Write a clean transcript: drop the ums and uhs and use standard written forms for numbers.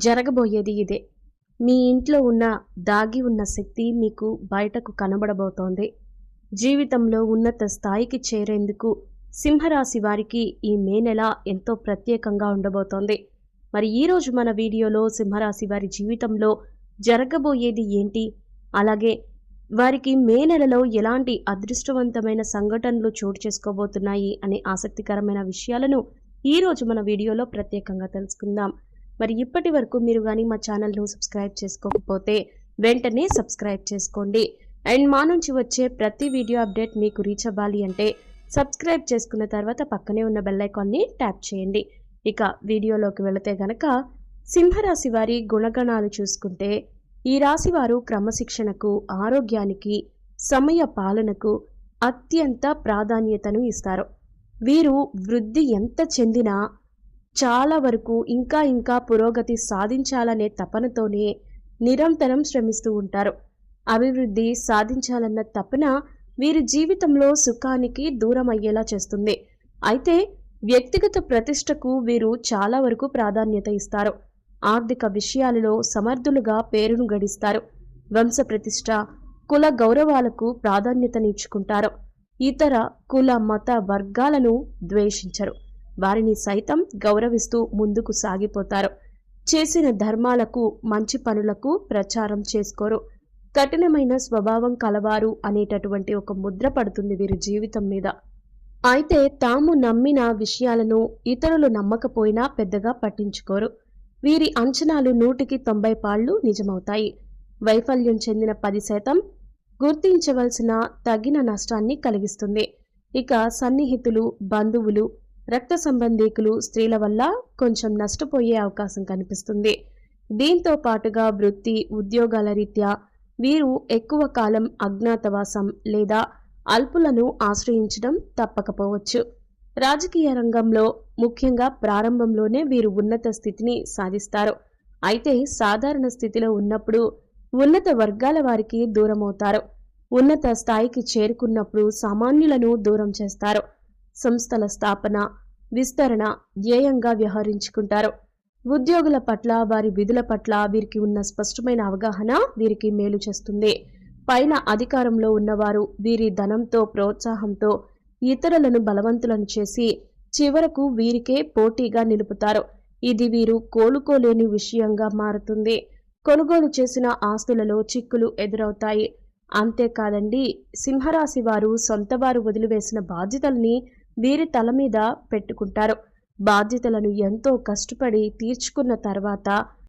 జరగబోయేది ఇదే. మీ ఇంట్లో ఉన్న దాగి ఉన్న శక్తి మీకు బయటకు కనబడబోతోంది. జీవితంలో ఉన్నత స్థాయికి చేరేందుకు సింహరాశి వారికి ఈ మే నెల ఎంతో ప్రత్యేకంగా ఉండబోతోంది. మరి ఈరోజు మన వీడియోలో సింహరాశి వారి జీవితంలో జరగబోయేది ఏంటి? అలాగే వారికి మే నెలలో ఎలాంటి అదృష్టవంతమైన సంఘటనలు చోటు చేసుకోబోతున్నాయి అనే ఆసక్తికరమైన విషయాలను ఈరోజు మన వీడియోలో ప్రత్యేకంగా తెలుసుకుందాం. మరి ఇప్పటి వరకు మీరు కానీ మా ఛానల్ను సబ్స్క్రైబ్ చేసుకోకపోతే వెంటనే సబ్స్క్రైబ్ చేసుకోండి. అండ్ మా నుంచి వచ్చే ప్రతి వీడియో అప్డేట్ మీకు రీచ్ అవ్వాలి అంటే సబ్స్క్రైబ్ చేసుకున్న తర్వాత పక్కనే ఉన్న బెల్ ఐకాన్ని ట్యాప్ చేయండి. ఇక వీడియోలోకి వెళితే గనక సింహరాశి వారి గుణగణాలు చూసుకుంటే ఈ రాశి వారు క్రమశిక్షణకు, ఆరోగ్యానికి, సమయ పాలనకు అత్యంత ప్రాధాన్యతను ఇస్తారు. వీరు వృద్ధి ఎంత చెందినా చాలా వరకు ఇంకా పురోగతి సాధించాలనే తపనతోనే నిరంతరం శ్రమిస్తూ ఉంటారు. అభివృద్ధి సాధించాలన్న తపన వీరి జీవితంలో సుఖానికి దూరం అయ్యేలా చేస్తుంది. అయితే వ్యక్తిగత ప్రతిష్టకు వీరు చాలా వరకు ప్రాధాన్యత ఇస్తారు. ఆర్థిక విషయాలలో సమర్థులుగా పేరును గడిస్తారు. వంశ ప్రతిష్ట, కుల గౌరవాలకు ప్రాధాన్యతనిచ్చుకుంటారు. ఇతర కుల మత వర్గాలను ద్వేషించరు. వారిని సైతం గౌరవిస్తూ ముందుకు సాగిపోతారు. చేసిన ధర్మాలకు, మంచి పనులకు ప్రచారం చేసుకోరు. కఠినమైన స్వభావం కలవారు అనేటటువంటి ఒక ముద్ర పడుతుంది వీరి జీవితం మీద. అయితే తాము నమ్మిన విషయాలను ఇతరులు నమ్మకపోయినా పెద్దగా పట్టించుకోరు. వీరి అంచనాలు 100కి 90 పాళ్ళు నిజమవుతాయి. వైఫల్యం చెందిన 10% గుర్తించవలసిన తగిన నష్టాన్ని కలిగిస్తుంది. ఇక సన్నిహితులు, బంధువులు, రక్త సంబంధీకులు, స్త్రీల వల్ల కొంచెం నష్టపోయే అవకాశం కనిపిస్తుంది. దీంతో పాటుగా వృత్తి, ఉద్యోగాల రీత్యా వీరు ఎక్కువ కాలం అజ్ఞాతవాసం లేదా అల్పులను ఆశ్రయించడం తప్పకపోవచ్చు. రాజకీయ రంగంలో ముఖ్యంగా ప్రారంభంలోనే వీరు ఉన్నత స్థితిని సాధిస్తారు. అయితే సాధారణ స్థితిలో ఉన్నప్పుడు ఉన్నత వర్గాల వారికి దూరమవుతారు. ఉన్నత స్థాయికి చేరుకున్నప్పుడు సామాన్యులను దూరం చేస్తారు. సంస్థల స్థాపన, విస్తరణ ధ్యేయంగా వ్యవహరించుకుంటారు. ఉద్యోగుల పట్ల, వారి విధుల పట్ల వీరికి ఉన్న స్పష్టమైన అవగాహన వీరికి మేలు చేస్తుంది. పైన అధికారంలో ఉన్నవారు వీరి ధనంతో, ప్రోత్సాహంతో ఇతరులను బలవంతులను చేసి చివరకు వీరికే పోటీగా నిలుపుతారు. ఇది వీరు కోలుకోలేని విషయంగా మారుతుంది. కొనుగోలు చేసిన ఆస్తులలో చిక్కులు ఎదురవుతాయి. అంతేకాదండి, సింహరాశి వారు సొంతవారు వదిలివేసిన బాధ్యతల్ని వీరి తల మీద పెట్టుకుంటారు. బాధ్యతలను ఎంతో కష్టపడి తీర్చుకున్న తర్వాత